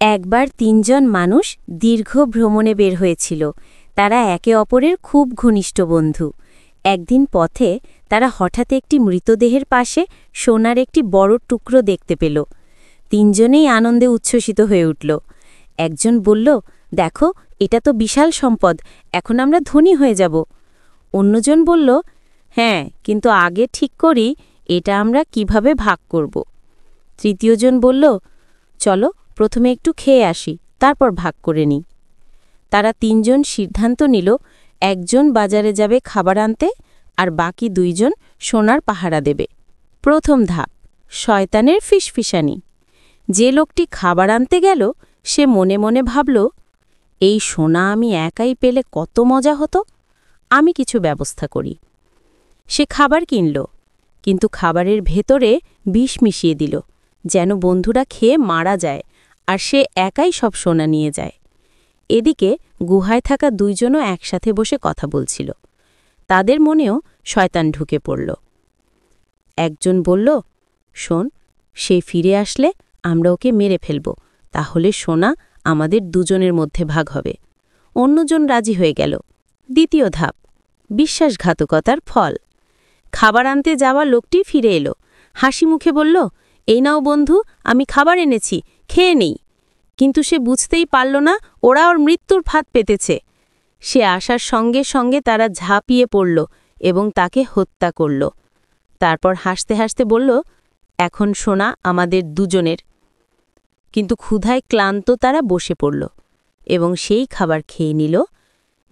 একবার তিনজন মানুষ দীর্ঘ ভ্রমণে বের হয়েছিল। তারা একে অপরের খুব ঘনিষ্ঠ বন্ধু। একদিন পথে তারা হঠাৎ একটি মৃতদেহের পাশে সোনার একটি বড় টুকরো দেখতে পেল। তিনজনেই আনন্দে উচ্ছ্বসিত হয়ে উঠল। একজন বলল, দেখো, এটা তো বিশাল সম্পদ, এখন আমরা ধনী হয়ে যাব। অন্যজন বলল, হ্যাঁ, কিন্তু আগে ঠিক করি এটা আমরা কিভাবে ভাগ করব। তৃতীয়জন বলল, চলো প্রথমে একটু খেয়ে আসি, তারপর ভাগ করে নিই। তারা তিনজন সিদ্ধান্ত নিল, একজন বাজারে যাবে খাবার আনতে, আর বাকি দুইজন সোনার পাহারা দেবে। প্রথম ধাপ, শয়তানের ফিসফিসানি। যে লোকটি খাবার আনতে গেল সে মনে মনে ভাবল, এই সোনা আমি একাই পেলে কত মজা হতো, আমি কিছু ব্যবস্থা করি। সে খাবার কিনল, কিন্তু খাবারের ভেতরে বিষ মিশিয়ে দিল, যেন বন্ধুরা খেয়ে মারা যায় আর সে একাই সব সোনা নিয়ে যায়। এদিকে গুহায় থাকা দুইজনও একসাথে বসে কথা বলছিল। তাদের মনেও শয়তান ঢুকে পড়ল। একজন বলল, শোন, সে ফিরে আসলে আমরা ওকে মেরে ফেলব, তাহলে সোনা আমাদের দুজনের মধ্যে ভাগ হবে। অন্যজন রাজি হয়ে গেল। দ্বিতীয় ধাপ, বিশ্বাসঘাতকতার ফল। খাবার আনতে যাওয়া লোকটি ফিরে এলো, হাসি মুখে বলল, এই নাও বন্ধু, আমি খাবার এনেছি, খেয়ে নেই। কিন্তু সে বুঝতেই পারল না ওরা ওর মৃত্যুর ফাঁদ পেতেছে। সে আসার সঙ্গে সঙ্গে তারা ঝাঁপিয়ে পড়ল এবং তাকে হত্যা করল। তারপর হাসতে হাসতে বলল, এখন সোনা আমাদের দুজনের। কিন্তু ক্ষুধায় ক্লান্ত তারা বসে পড়ল এবং সেই খাবার খেয়ে নিল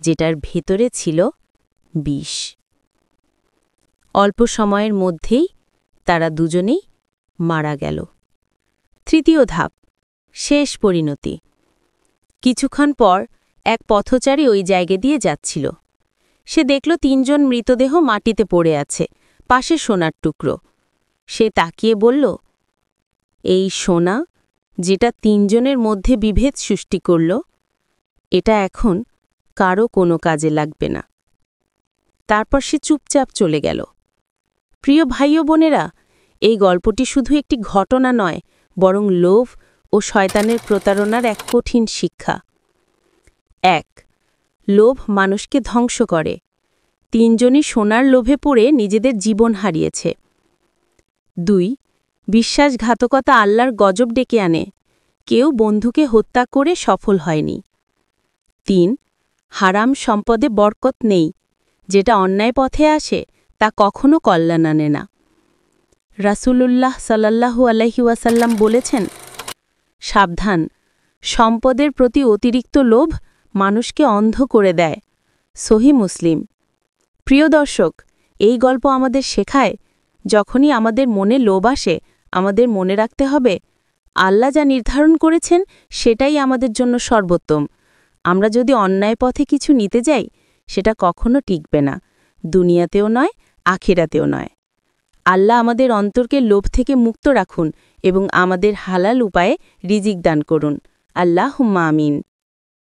যেটার ভেতরে ছিল বিষ। অল্প সময়ের মধ্যেই তারা দুজনেই মারা গেল। তৃতীয় ধাপ, শেষ পরিণতি। কিছুক্ষণ পর এক পথচারী ওই জায়গা দিয়ে যাচ্ছিল। সে দেখল তিনজন মৃতদেহ মাটিতে পড়ে আছে, পাশে সোনার টুকরো। সে তাকিয়ে বলল, এই সোনা যেটা তিনজনের মধ্যে বিভেদ সৃষ্টি করল, এটা এখন কারো কোনো কাজে লাগবে না। তারপর সে চুপচাপ চলে গেল। প্রিয় ভাই ও বোনেরা, এই গল্পটি শুধু একটি ঘটনা নয়, বরং লোভ ও শয়তানের প্রতারণার এক কঠিন শিক্ষা। ১. লোভ মানুষকে ধ্বংস করে। তিনজনই সোনার লোভে পড়ে নিজেদের জীবন হারিয়েছে। ২. বিশ্বাসঘাতকতা আল্লাহর গজব ডেকে আনে। কেউ বন্ধুকে হত্যা করে সফল হয়নি। ৩. হারাম সম্পদে বরকত নেই। যেটা অন্যায় পথে আসে তা কখনো কল্যাণ আনে না। রাসূলুল্লাহ সাল্লাল্লাহু আলাইহি ওয়াসাল্লাম বলেছেন, সাবধান, সম্পদের প্রতি অতিরিক্ত লোভ মানুষকে অন্ধ করে দেয়। সহিহ মুসলিম। প্রিয় দর্শক, এই গল্প আমাদের শেখায়, যখনই আমাদের মনে লোভ আসে, আমাদের মনে রাখতে হবে, আল্লাহ যা নির্ধারণ করেছেন সেটাই আমাদের জন্য সর্বোত্তম। আমরা যদি অন্যায় পথে কিছু নিতে যাই, সেটা কখনো টিকবে না, দুনিয়াতেও নয়, আখিরাতেও নয়। আল্লাহ আমাদের অন্তরকে লোভ থেকে মুক্ত রাখুন এবং আমাদের হালাল উপায়ে রিজিক দান করুন। আল্লাহুম্মা আমিন।